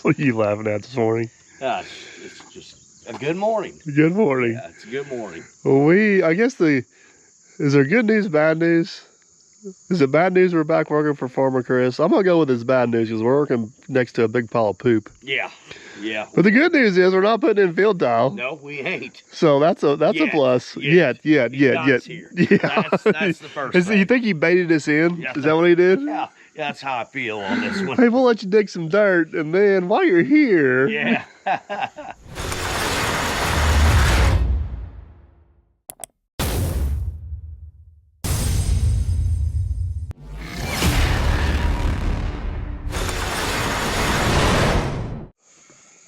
What are you laughing at this morning? It's just a good morning. Good morning. Yeah, it's a good morning. Well, I guess is there good news, bad news? Is it bad news we're back working for Farmer Chris? I'm going to go with it's bad news because we're working next to a big pile of poop. Yeah, yeah. But the good news is we're not putting in field tile. No, we ain't. So that's a plus. Yet. Here. Yeah. That's the first thing. You think he baited us in? Yeah. Is that what he did? Yeah, that's how I feel on this one. Hey, we'll let you dig some dirt, and then while you're here... Yeah.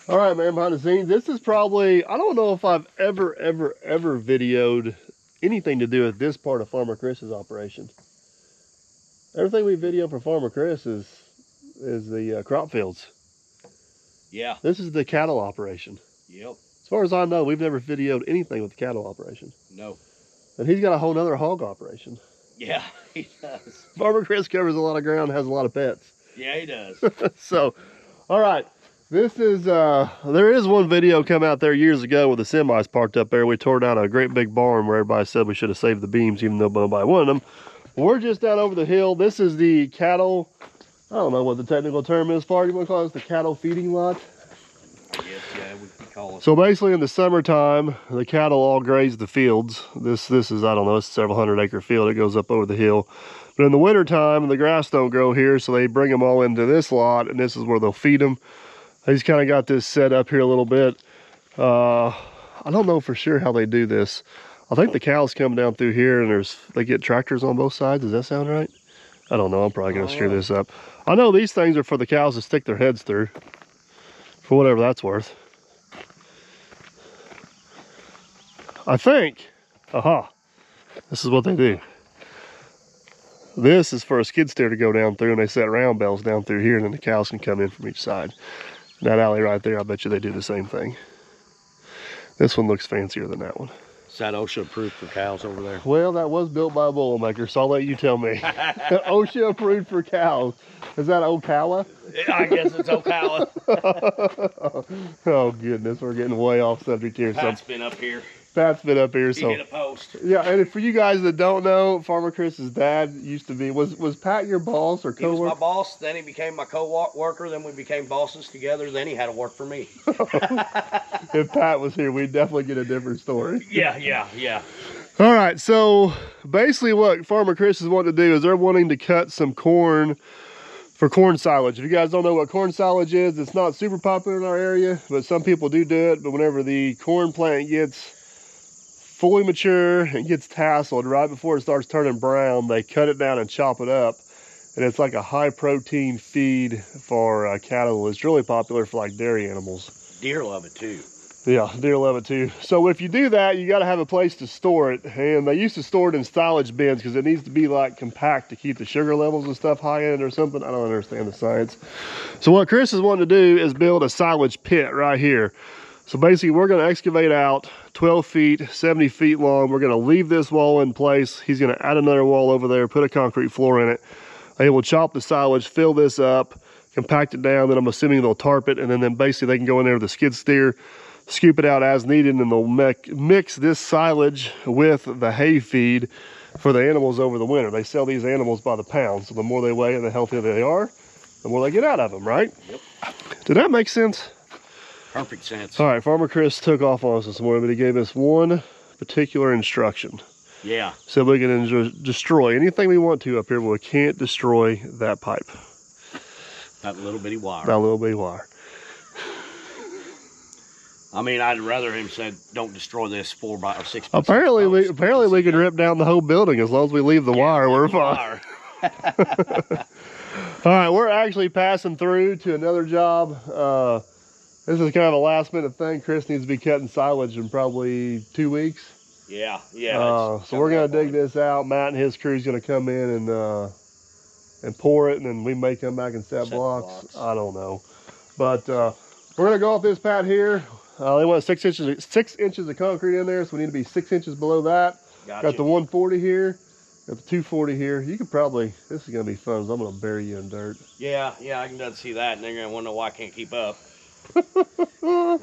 All right, man, behind the scenes. This is probably, I don't know if I've ever videoed anything to do with this part of Farmer Chris's operation. Everything we video for Farmer Chris is the crop fields. Yeah. This is the cattle operation. Yep. As far as I know, we've never videoed anything with the cattle operation. No. And he's got a whole nother hog operation. Yeah, he does. Farmer Chris covers a lot of ground, has a lot of pets. Yeah, he does. So, all right. This is, there is one video come out there years ago with the semis parked up there. We tore down a great big barn where everybody said we should have saved the beams, even though nobody wanted them. We're just down over the hill. This is the cattle, I don't know what the technical term is for it. You want to call this the cattle feeding lot? Yes, yeah, we can call it. So basically in the summertime, the cattle all graze the fields. This is, I don't know, it's a several 100-acre field. It goes up over the hill. But in the wintertime, the grass don't grow here, so they bring them all into this lot, and this is where they'll feed them. He's kind of got this set up here a little bit. I don't know for sure how they do this. I think the cows come down through here and they get tractors on both sides. Does that sound right? I don't know. I'm probably going to screw this up. I know these things are for the cows to stick their heads through, for whatever that's worth. I think, this is what they do. This is for a skid steer to go down through, and they set round bells down through here, and then the cows can come in from each side. That alley right there, I bet you they do the same thing. This one looks fancier than that one. Is that OSHA approved for cows over there? Well, that was built by a Boilermaker, so I'll let you tell me. OSHA approved for cows. Is that Ocala? I guess it's Ocala. Oh, goodness, we're getting way off subject here. Pat's been up here. Pat's been up here, He hit a post. Yeah, and for you guys that don't know, Farmer Chris's dad used to be, was Pat your boss or co-worker? He was my boss, then he became my co-worker, then we became bosses together, then he had to work for me. If Pat was here, we'd definitely get a different story. Yeah. All right, so basically what Farmer Chris is wanting to do is they're wanting to cut some corn for corn silage. If you guys don't know what corn silage is, it's not super popular in our area, but some people do it. But whenever the corn plant gets fully mature and gets tasseled, right before it starts turning brown, they cut it down and chop it up, and it's like a high protein feed for cattle. It's really popular for like dairy animals. Deer love it too. Yeah, deer love it too. So if you do that, you got to have a place to store it, and they used to store it in silage bins because it needs to be like compact to keep the sugar levels and stuff high in it or something. I don't understand the science. So what Chris is wanting to do is build a silage pit right here. So basically we're going to excavate out 12 feet, 70 feet long. We're going to leave this wall in place. He's going to add another wall over there, put a concrete floor in it. They will chop the silage, fill this up, compact it down, then I'm assuming they'll tarp it, and then basically they can go in there with a skid steer, scoop it out as needed, and they'll mix this silage with the hay feed for the animals over the winter. They sell these animals by the pound, so the more they weigh and the healthier they are, the more they get out of them, right? Yep. Did that make sense? Perfect sense. All right, Farmer Chris took off on us this morning, but he gave us one particular instruction. Yeah. So we can destroy anything we want to up here, but we can't destroy that pipe. That little bitty wire. That little bitty wire. I mean, I'd rather him said, don't destroy this 4 by or 6 by Apparently, 6 we can rip down the whole building as long as we leave the wire. We're fine. All right, we're actually passing through to another job. This is kind of a last minute thing. Chris needs to be cutting silage in probably 2 weeks. Yeah. So we're gonna dig this out. Matt and his crew's gonna come in and pour it, and then we may come back and set blocks. I don't know, but we're gonna go off this pad here. They want 6 inches of concrete in there, so we need to be 6 inches below that. Gotcha. Got the 140 here. Got the 240 here. You could probably, this is gonna be fun, 'cause I'm gonna bury you in dirt. Yeah, I can done see that, and they're gonna want to know why I can't keep up. All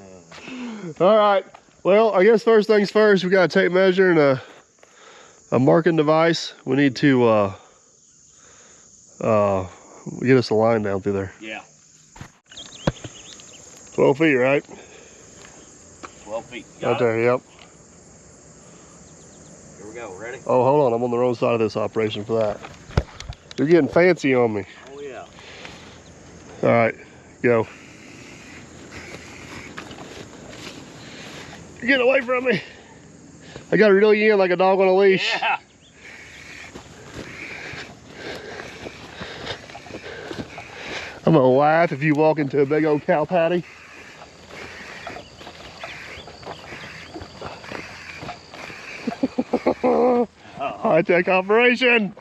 right. Well, I guess first things first, we got a tape measure and a marking device. We need to get us a line down through there. Yeah. 12 feet, right? 12 feet. Right there, yep. Here we go. Ready? Oh, hold on. I'm on the wrong side of this operation for that. You're getting fancy on me. Oh, yeah. All right, go. You're getting away from me. I got to reel you in like a dog on a leash. Yeah. I'm gonna laugh if you walk into a big old cow patty. High-tech operation.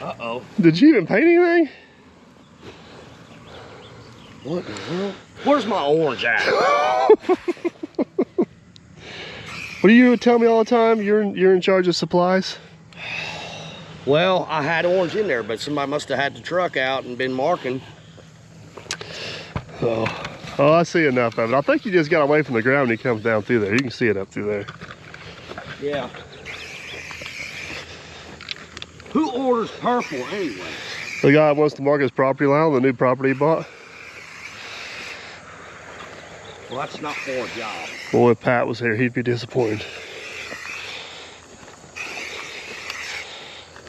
Uh-oh. Did you even paint anything? What in the world? Where's my orange at? What do you tell me all the time? You're in charge of supplies? Well, I had orange in there, but somebody must have had the truck out and been marking. Oh, I see enough of it. I think you just got away from the ground when he comes down through there. You can see it up through there. Yeah. Who orders purple anyway? The guy wants to mark his property line on the new property he bought. Well, that's not for a job. Boy, if Pat was here, he'd be disappointed.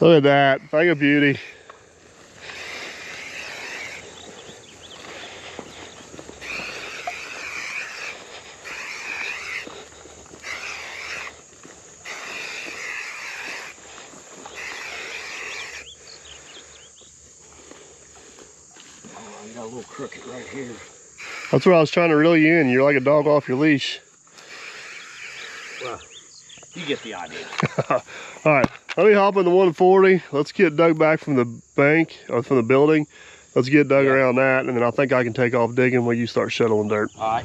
Look at that, thing of beauty. Oh, I got a little crooked right here. That's where I was trying to reel you in. You're like a dog off your leash. Well, you get the idea. All right, let me hop in the 140. Let's get Doug back from the bank, or from the building. Let's get Doug around that, and then I think I can take off digging while you start shoveling dirt. All right.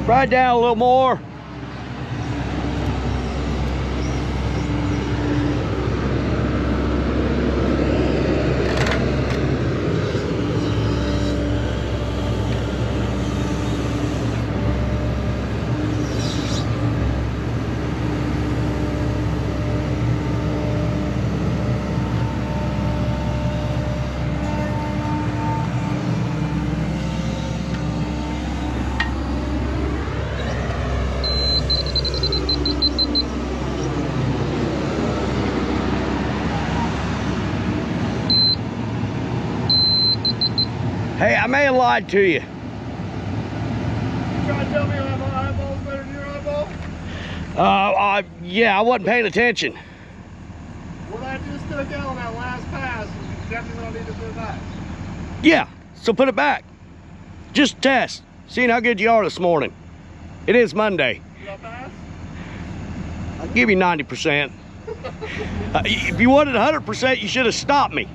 Right down a little more. Hey, I may have lied to you. You trying to tell me my eyeball's better than your eyeball? Yeah, I wasn't paying attention. What I just took out on that last pass is exactly what I need to put back. Yeah, so put it back. Just test, seeing how good you are this morning. It is Monday. Did I pass? I'll give you 90%. If you wanted 100%, you should have stopped me.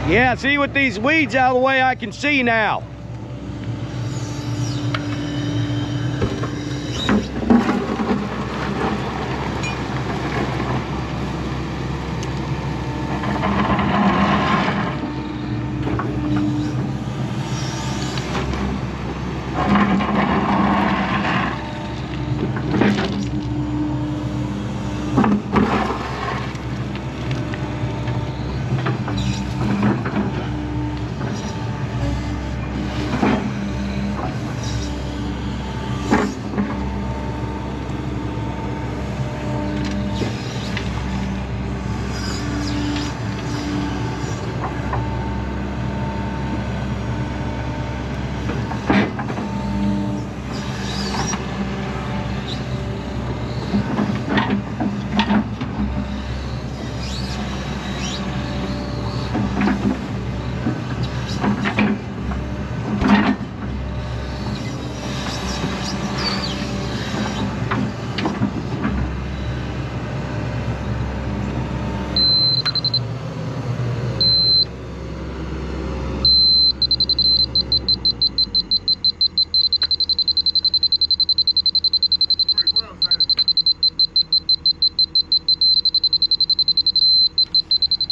Yeah, see, with these weeds out of the way, I can see now.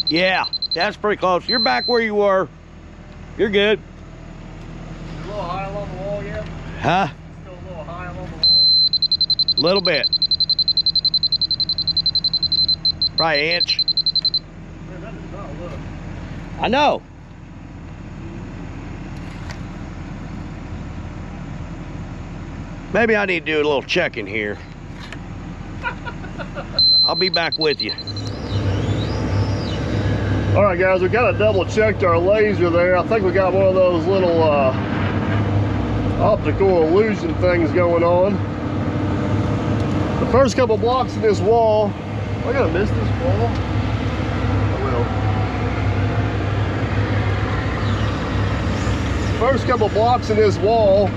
Yeah, that's pretty close. You're back where you were. You're good. A little high along the wall yet? Huh? Still a little high along the wall? A little bit. Probably an inch. Man, that does not look. I know. Maybe I need to do a little checking here. I'll be back with you. All right, guys, we kind of double checked our laser there. I think we got one of those little optical illusion things going on. The first couple blocks in this wall, am I gonna miss this wall? I will. First couple blocks in this wall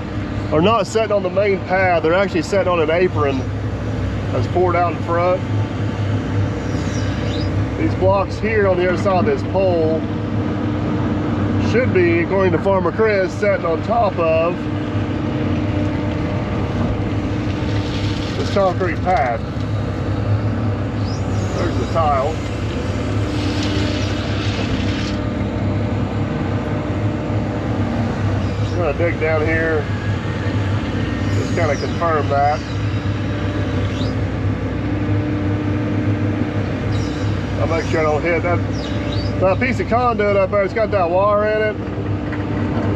are not setting on the main pad. They're actually setting on an apron that's poured out in front. These blocks here on the other side of this pole should be, according to Farmer Chris, setting on top of this concrete pad. There's the tile. I'm gonna dig down here, just kind of confirm that. I'll make sure I don't hit that piece of conduit up there. It's got that wire in it.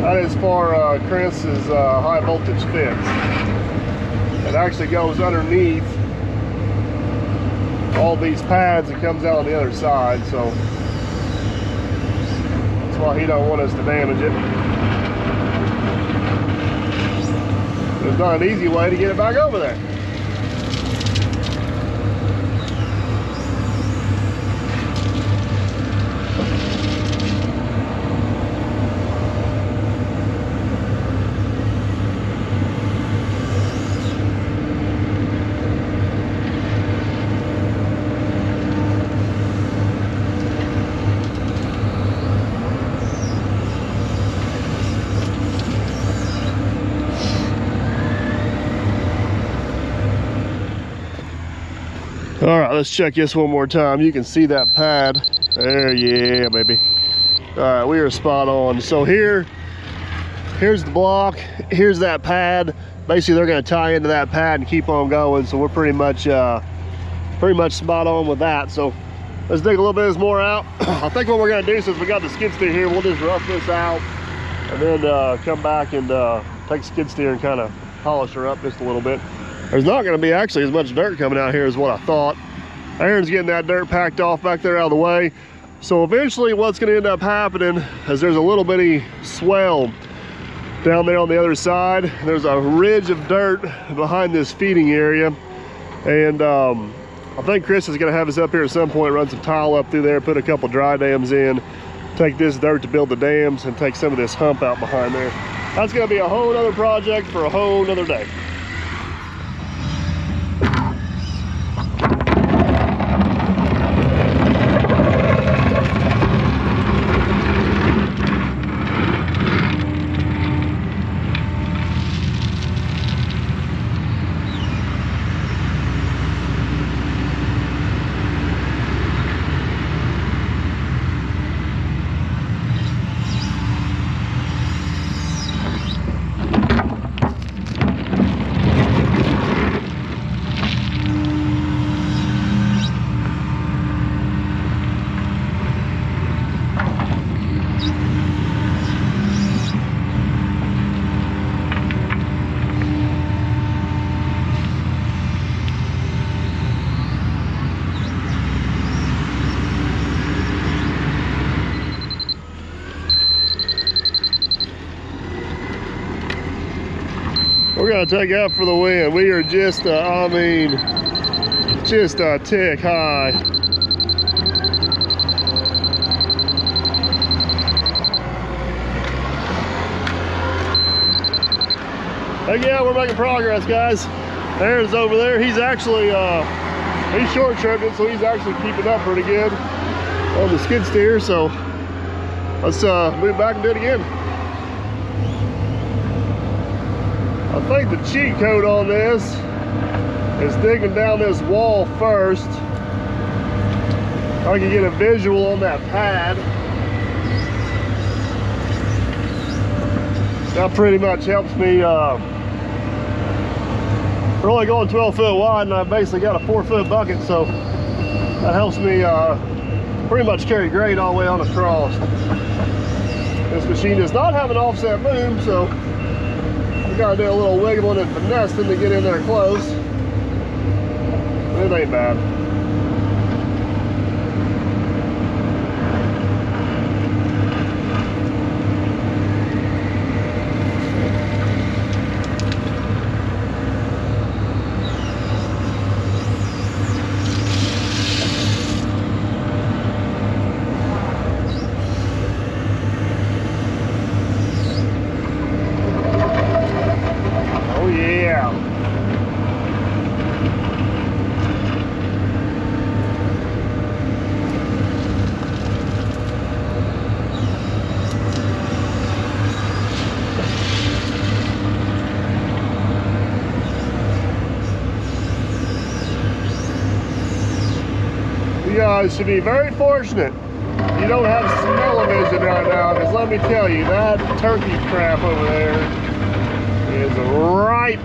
That is for Chris's high voltage fix. It actually goes underneath all these pads and comes out on the other side. So that's why he don't want us to damage it. There's not an easy way to get it back over there. All right, let's check this one more time. You can see that pad there. Yeah, baby. All right, we are spot on. So here's the block. Here's that pad. Basically, they're going to tie into that pad and keep on going. So we're pretty much spot on with that. So let's dig a little bit more out. I think what we're going to do, since we got the skid steer here, we'll just rough this out and then come back and take the skid steer and kind of polish her up just a little bit. There's not going to be actually as much dirt coming out here as what I thought. Aaron's getting that dirt packed off back there out of the way. So eventually what's going to end up happening is there's a little bitty swell down there on the other side. There's a ridge of dirt behind this feeding area. And I think Chris is going to have us up here at some point, run some tile up through there, put a couple dry dams in, take this dirt to build the dams, and take some of this hump out behind there. That's going to be a whole other project for a whole other day. gonna take out for the win. We are just, I mean, just a tick high. Again, we're making progress, guys. Aaron's over there. He's actually, he's short tripped it, so he's actually keeping up pretty good on the skid steer. So let's move back and do it again. I think the cheat code on this is digging down this wall first. I can get a visual on that pad. That pretty much helps me. We're only going 12 foot wide, and I basically got a 4 foot bucket, so that helps me pretty much carry grade all the way on across. This machine does not have an offset boom, so we gotta do a little wiggling and finessing to get in there close. It ain't bad. You guys should be very fortunate you don't have smell-o-vision right now, because let me tell you, that turkey crap over there is ripe.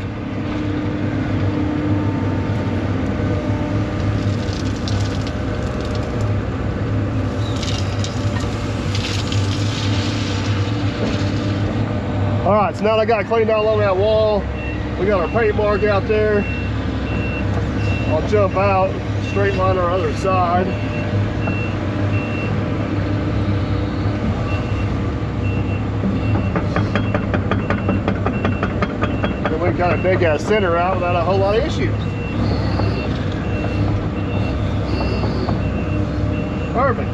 All right, so now that I got cleaned out along that wall, we got our paint mark out there. I'll jump out, straight line our other side. Then we can kind of dig that center out without a whole lot of issues. Perfect.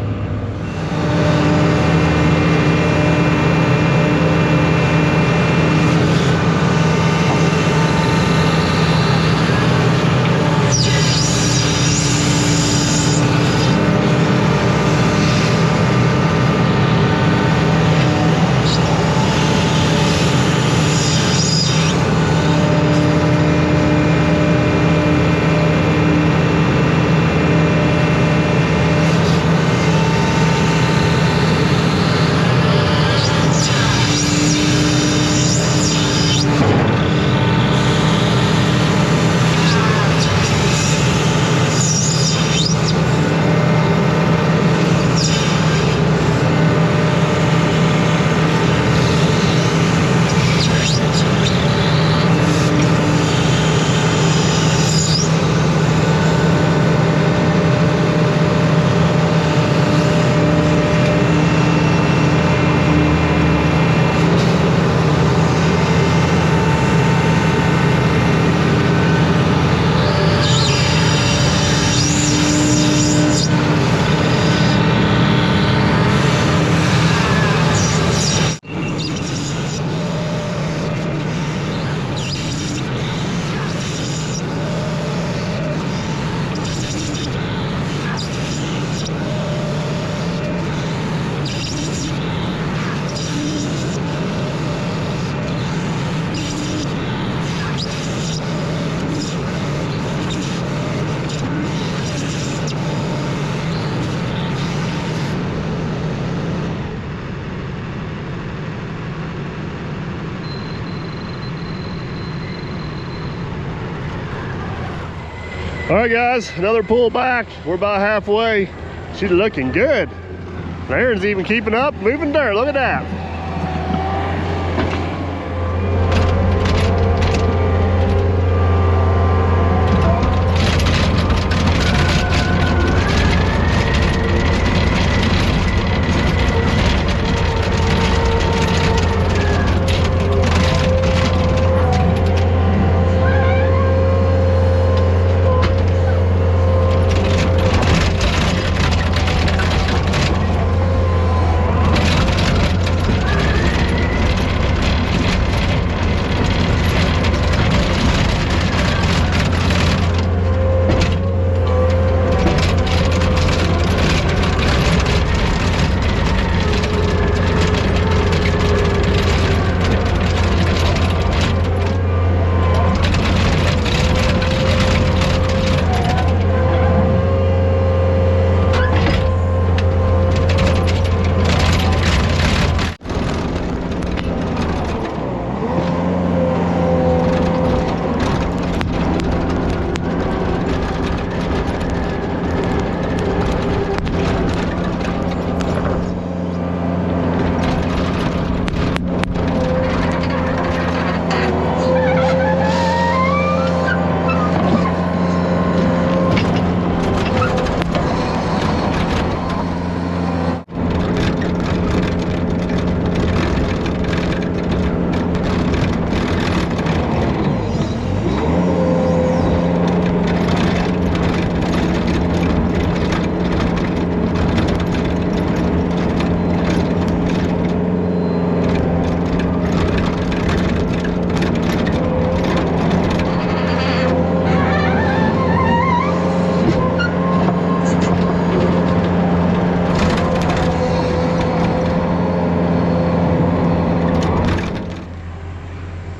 All right, guys, another pull back. We're about halfway. She's looking good. Aaron's even keeping up, moving dirt. Look at that.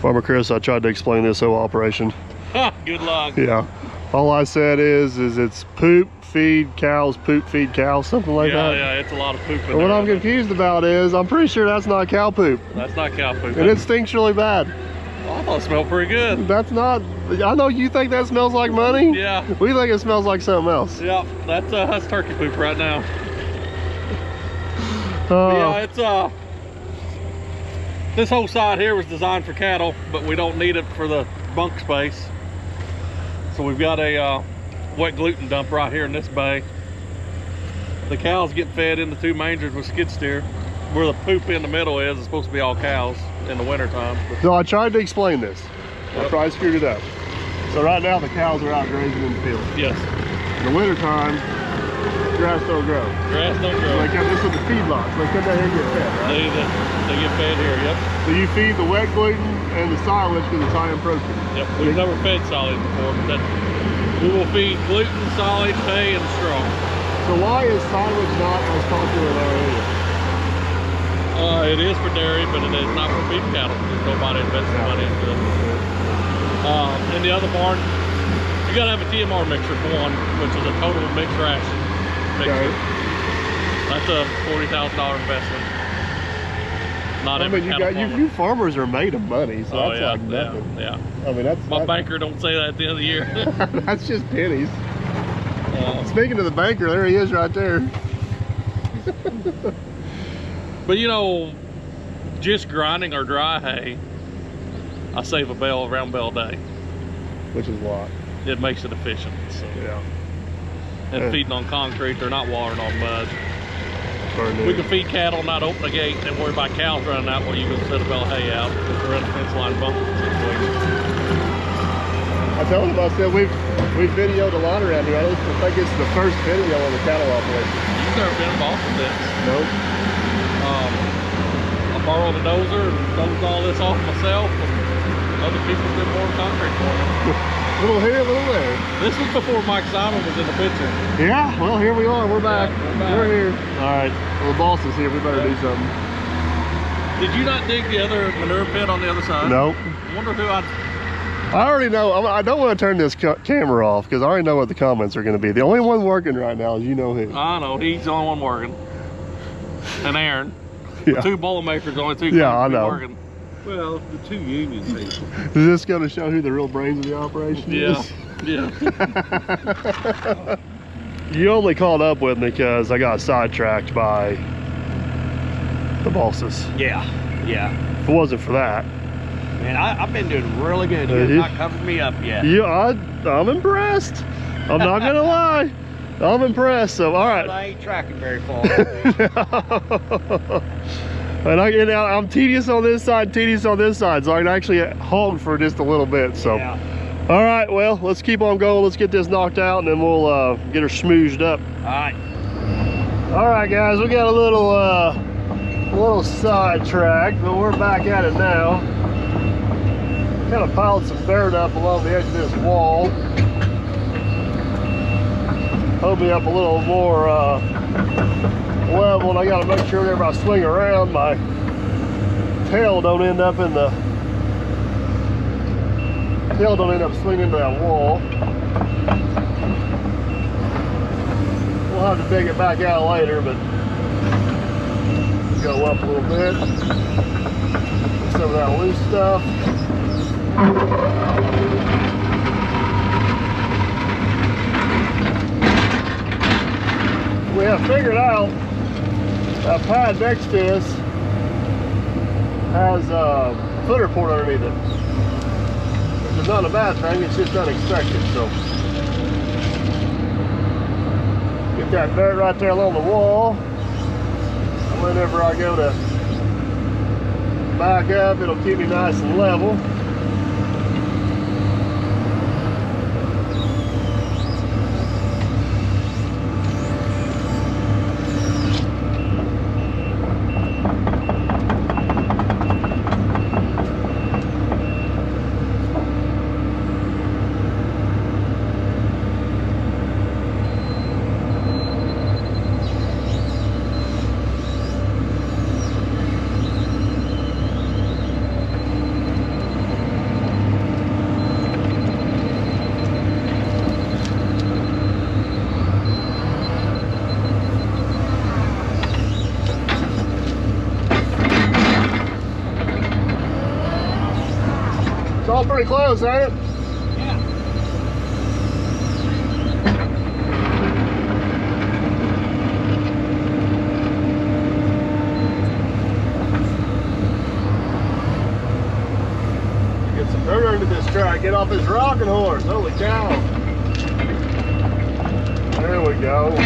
Farmer Chris, I tried to explain this whole operation. Good luck. Yeah. All I said is it's poop, feed cows, poop, feed cows, something like that. Yeah, it's a lot of poop in What there. I'm confused about is I'm pretty sure that's not cow poop. That's not cow poop. And it stinks really bad. Oh, I thought it smelled pretty good. That's not, I know you think that smells like money. Yeah. We think it smells like something else. Yeah, that's turkey poop right now. Yeah, it's this whole side here was designed for cattle, but we don't need it for the bunk space. So we've got a wet gluten dump right here in this bay. The cows get fed in the 2 mangers with skid steer. Where the poop in the middle is supposed to be all cows in the winter time. So I tried to explain this. I Yep. probably screwed it up. So right now the cows are out grazing in the field. Yes. In the winter time, grass don't grow. Grass don't So grow. they come, this is the feedlots. They come down here and get fed, right? They get fed here, yep. So you feed the wet gluten and the silage because it's high in protein. Yep, we've never fed solid before, but we will feed gluten, solid, hay, and straw. So why is silage not as popular in our area? It is for dairy, but it is not for beef cattle because nobody invests money into it. In the other barn, you gotta have a TMR mixer for one, which is a total mixed ration mixer. Okay. That's a $40,000 investment. Not I every mean, cattle farmer. you farmers are made of money, so Oh that's yeah, like nothing. yeah. I mean, My banker don't say that at the end of the year. that's just pennies. Speaking of the banker, there he is right there. But you know, just grinding our dry hay, I save a round bale a day. Which is what? It makes it efficient. So. Yeah. And Yeah. feeding on concrete, they're not watering on mud. Burn We it. can feed cattle, not open the gate, and worry about cows running out while you go set a bale of hay out because we're in a fence line bunker situation. I told him, I said, we've videoed a lot around here. I think it's the first video on the cattle operation. You've never been involved with this. Nope. I borrowed a dozer and dozed all this off myself, and other people did more concrete for me. A little here, a little there. This was before Mike Simon was in the picture. Yeah, well, here we are. We're back. Yeah, we're back. We're here. All right. Well, the boss is here. We better do something. Did you not dig the other manure pit on the other side? Nope. I wonder who I already know. I don't want to turn this camera off because I already know what the comments are going to be. The only one working right now is you know who. I know, he's the only one working. And Aaron. Yeah. 2 Boilermakers, only 2 Yeah, I know. working. Well, the 2 union people. Is this going to show who the real brains of the operation Yeah, is? yeah. You only called up with me because I got sidetracked by the bosses. Yeah. If it wasn't for that, Man, I've been doing really good. You have not covered me up yet. I'm impressed. I'm not gonna lie. I'm impressed. So all right. I ain't tracking very far. And I'm tedious on this side, tedious on this side, so I can actually hog for just a little bit. So, Yeah. all right, well, let's keep on going. Let's get this knocked out, and then we'll get her smooshed up. All right. All right, guys, we got a little sidetracked, but we're back at it now. Kind of piled some dirt up along the edge of this wall. Hold me up a little more level, and I got to make sure whenever I swing around, my tail don't end up swinging into that wall. We'll have to dig it back out later, but go up a little bit. Get some of that loose stuff. We have figured out that pad next to us has a footer port underneath it, which is not a bad thing, it's just unexpected. So get that dirt right there along the wall, and whenever I go to back up, it'll keep me nice and level. Going pretty close, ain't it? Yeah. Get some dirt under this track. Get off this rocking horse. Holy cow. There we go.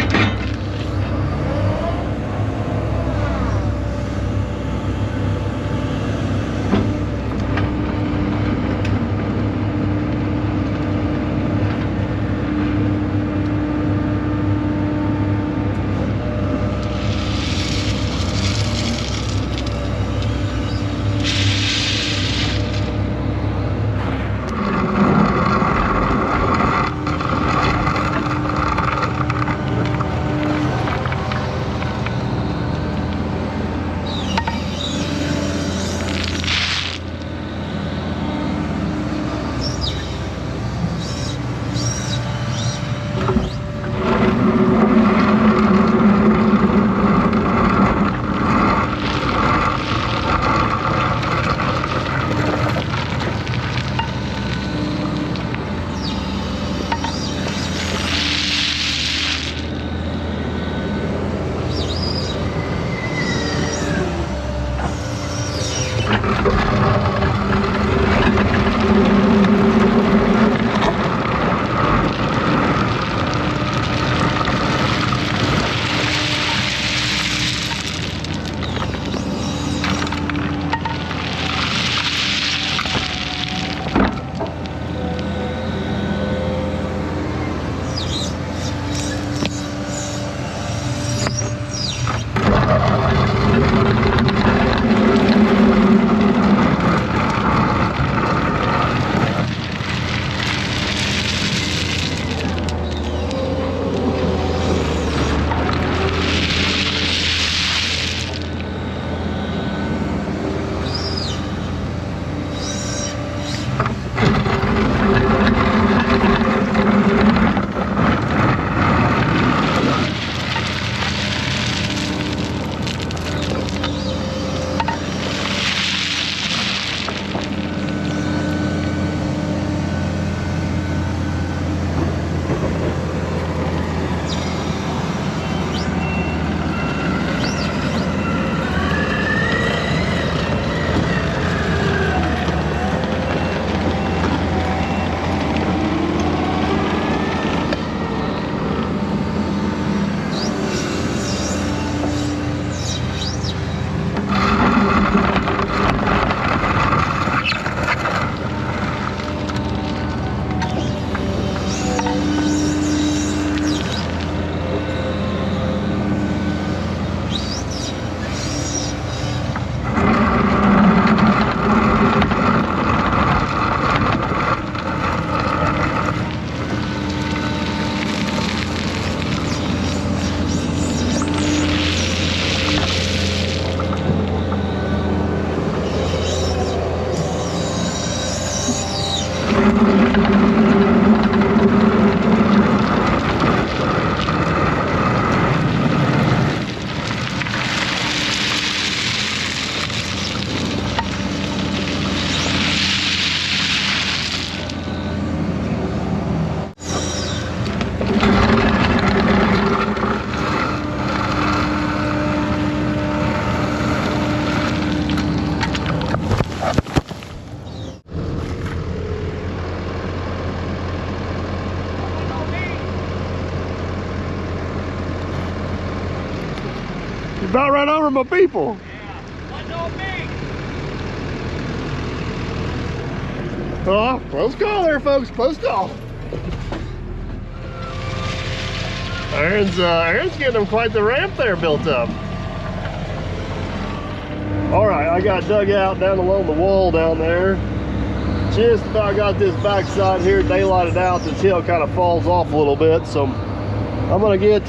About right over my people. Oh, close call there, folks. Close call. Aaron's getting them quite the ramp there built up. All right, I got dug out down along the wall down there. Just about got this backside here daylighted out. This hill kind of falls off a little bit, so I'm gonna get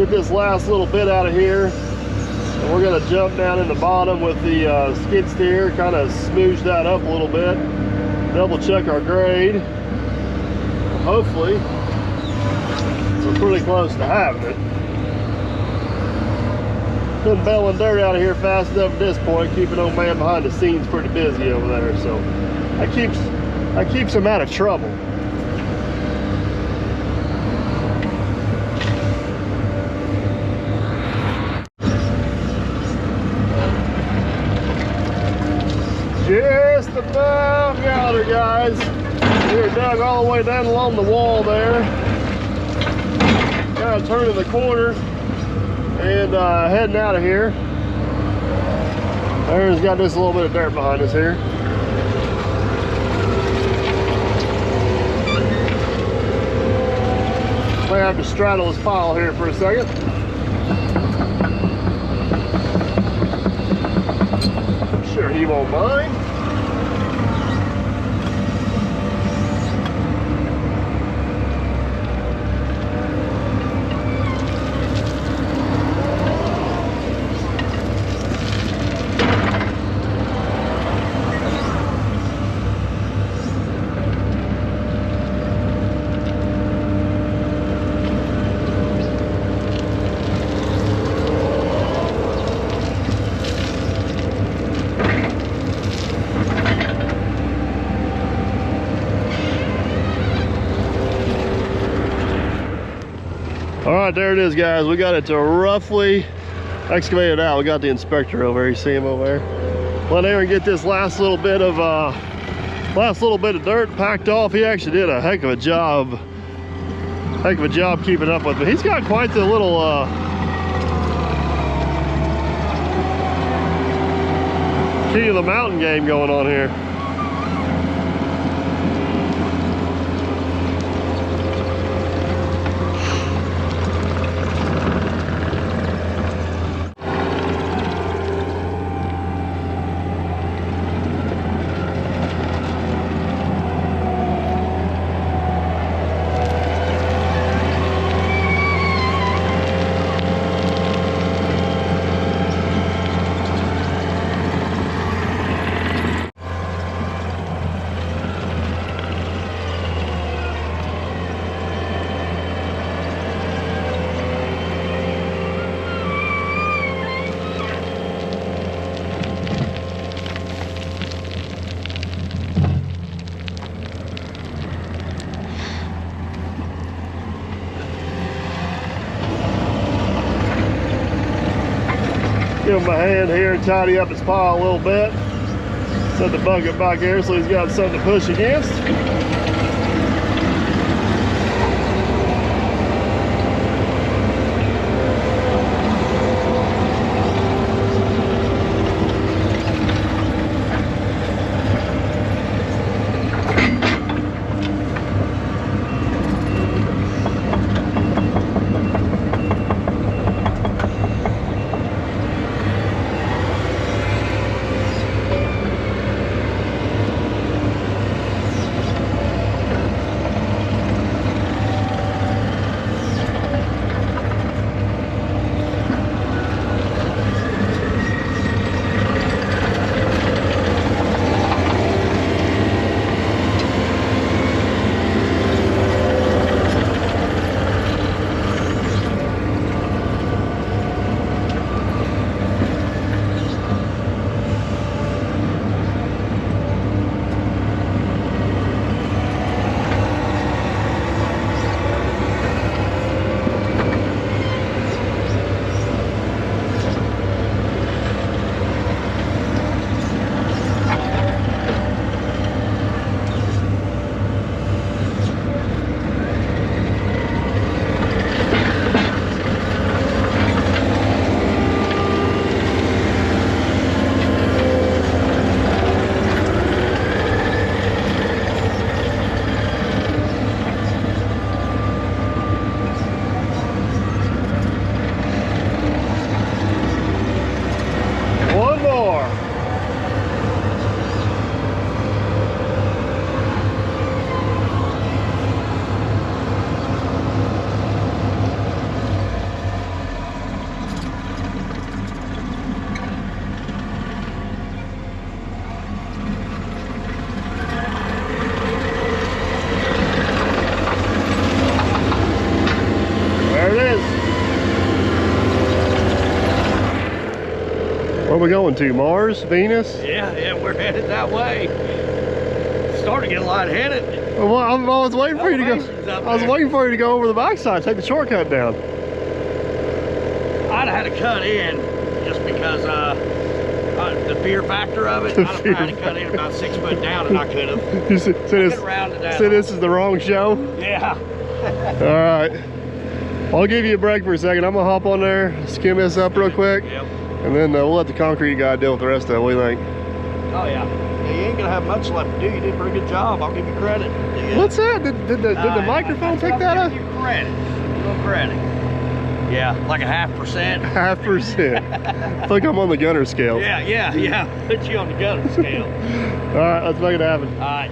this last little bit out of here, and we're gonna jump down in the bottom with the skid steer, kind of smooch that up a little bit, double check our grade. Hopefully, we're pretty close to having it. been belling dirt out of here fast enough at this point, keeping old man behind the scenes pretty busy over there. So that keeps him out of trouble. Just about got her, guys. We're dug all the way down along the wall there. Kind of turning the corner and heading out of here. There's got just a little bit of dirt behind us here. May have to straddle this pile here for a second. I'm sure he won't mind. All right, there it is, guys. We got it to roughly excavated out. We got the inspector over here. You see him over there? Let Aaron get this last little bit of dirt packed off. He actually did a heck of a job keeping up with it. He's got quite the little key of the mountain game going on here. Give him a hand here and tidy up his pile a little bit. Set the bucket back here so he's got something to push against. Where are we going to? Mars? Venus? Yeah, we're headed that way. Starting to get lightheaded. Well, I was waiting for you to Elevation's go. up I was there. waiting for you to go over the backside, take the shortcut down. I'd have had to cut in just because the fear factor of it. The I'd have fear tried to cut in about 6 foot down, and I could have. You said this, rounded that this is the wrong show? Yeah. All right. I'll give you a break for a second. I'm gonna hop on there, skim this up real quick, Yep. and then we'll let the concrete guy deal with the rest of it. What do you think? Oh yeah. Yeah, you ain't gonna have much left to do. You did a pretty good job. I'll give you credit. Yeah. What's that? Did the microphone pick that I'll up? give you credit. A little credit. Yeah, like a 0.5%. 0.5%. I think I'm on the gunner scale. Yeah. Put you on the gunner scale. All right, let's make it happen. All right.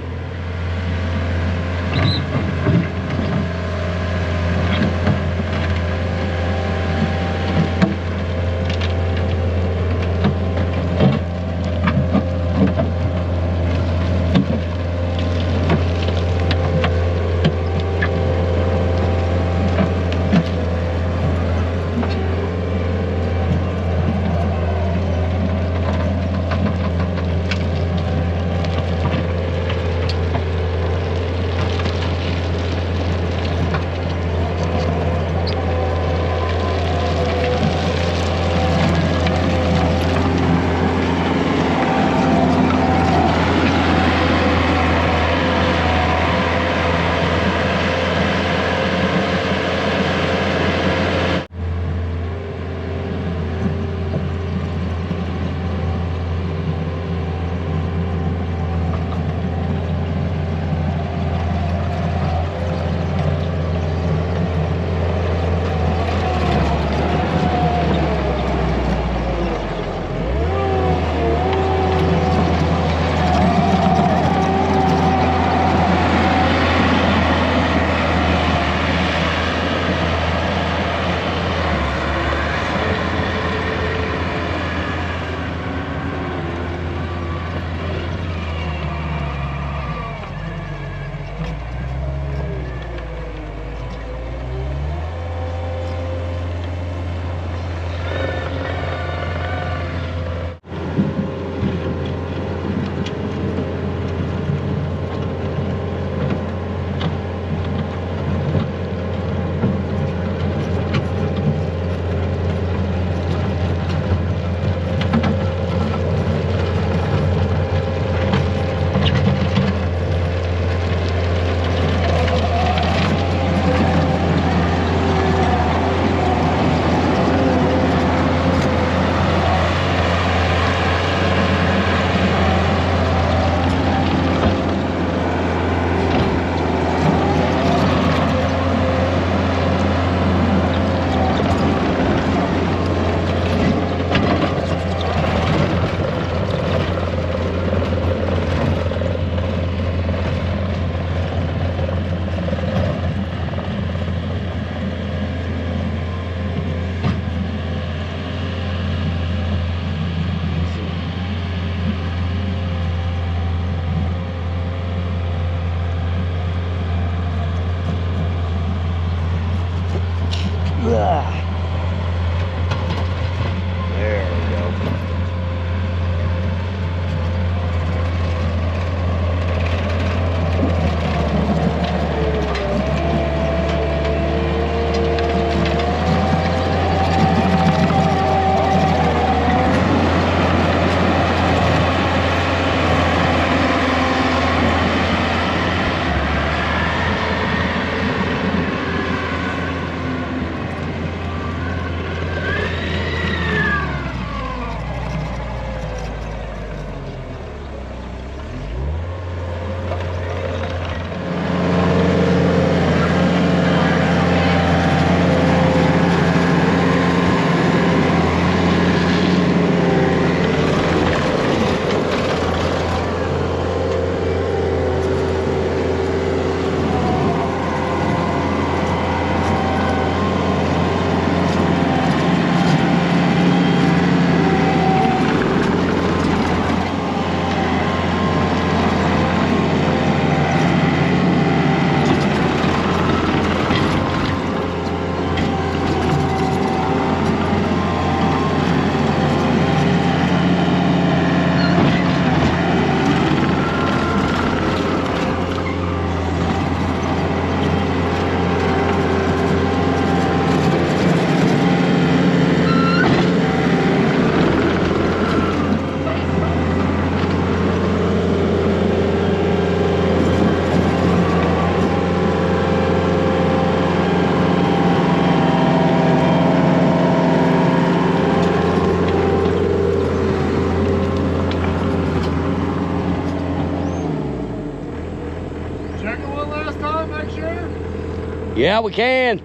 Yeah, we can.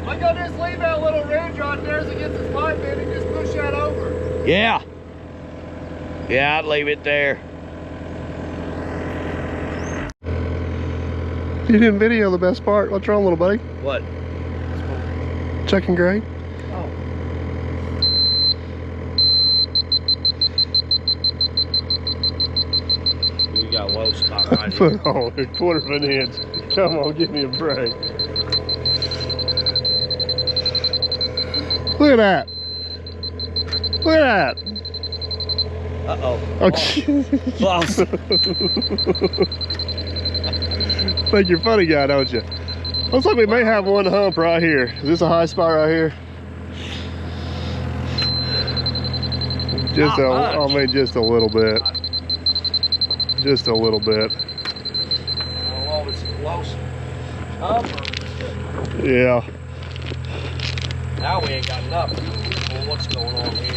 I go just leave that little ridge right there as it gets its pipe in and just push that over. Yeah. Yeah, I'd leave it there. You didn't video the best part. What's wrong, little buddy? What? Checking grade? Oh. You got low stock right here. Put on a 1/4 of an inch. Come on, give me a break. Look at that. Look at that. Uh-oh. Oh, Lost. think you're a funny guy, don't you? Looks like we may have one hump right here. Is this a high spot right here? Just I mean, just a little bit. Just a little bit. Oh, it's close. Hump. Yeah. Now we ain't got nothing. Well, what's going on here?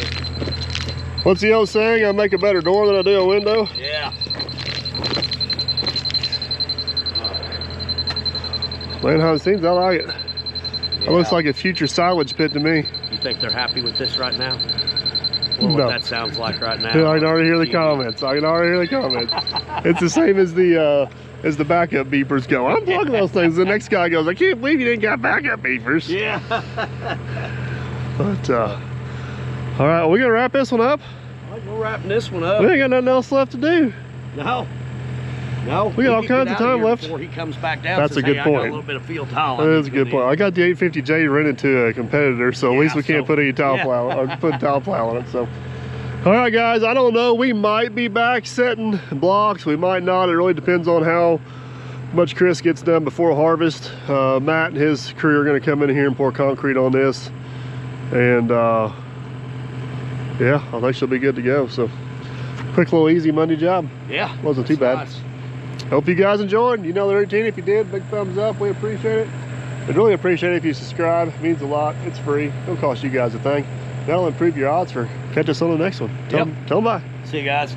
What's the old saying? I make a better door than I do a window. Yeah. Man, how it seems, I like it. Yeah. It looks like a future silage pit to me. You think they're happy with this right now? Well, No. what that sounds like right now. I can already hear the comments. I can already hear the comments. It's the same as the backup beepers go. I'm plugging those things. The next guy goes, I can't believe you didn't got backup beepers. Yeah. But all right, we gonna wrap this one up. All right, we're wrapping this one up. We ain't got nothing else left to do. No. No. We got all can get kinds of out time here left. Before he comes back down. That's says, a good hey, I got point. a little bit of field tile. That is a good point. I got the 850J rented to a competitor, so at least we can't put any tile plow or put tile plow on it. So, all right, guys. I don't know. We might be back setting blocks. We might not. It really depends on how much Chris gets done before harvest. Matt and his crew are going to come in here and pour concrete on this, and yeah, I think she'll be good to go. So, quick little easy Monday job. Yeah. Wasn't too bad. Nice. Hope you guys enjoyed. You know the routine. If you did, big thumbs up. We appreciate it. We'd really appreciate it if you subscribe. It means a lot. It's free. Don't cost you guys a thing. That'll improve your odds for catch us on the next one. Tell them bye. See you guys.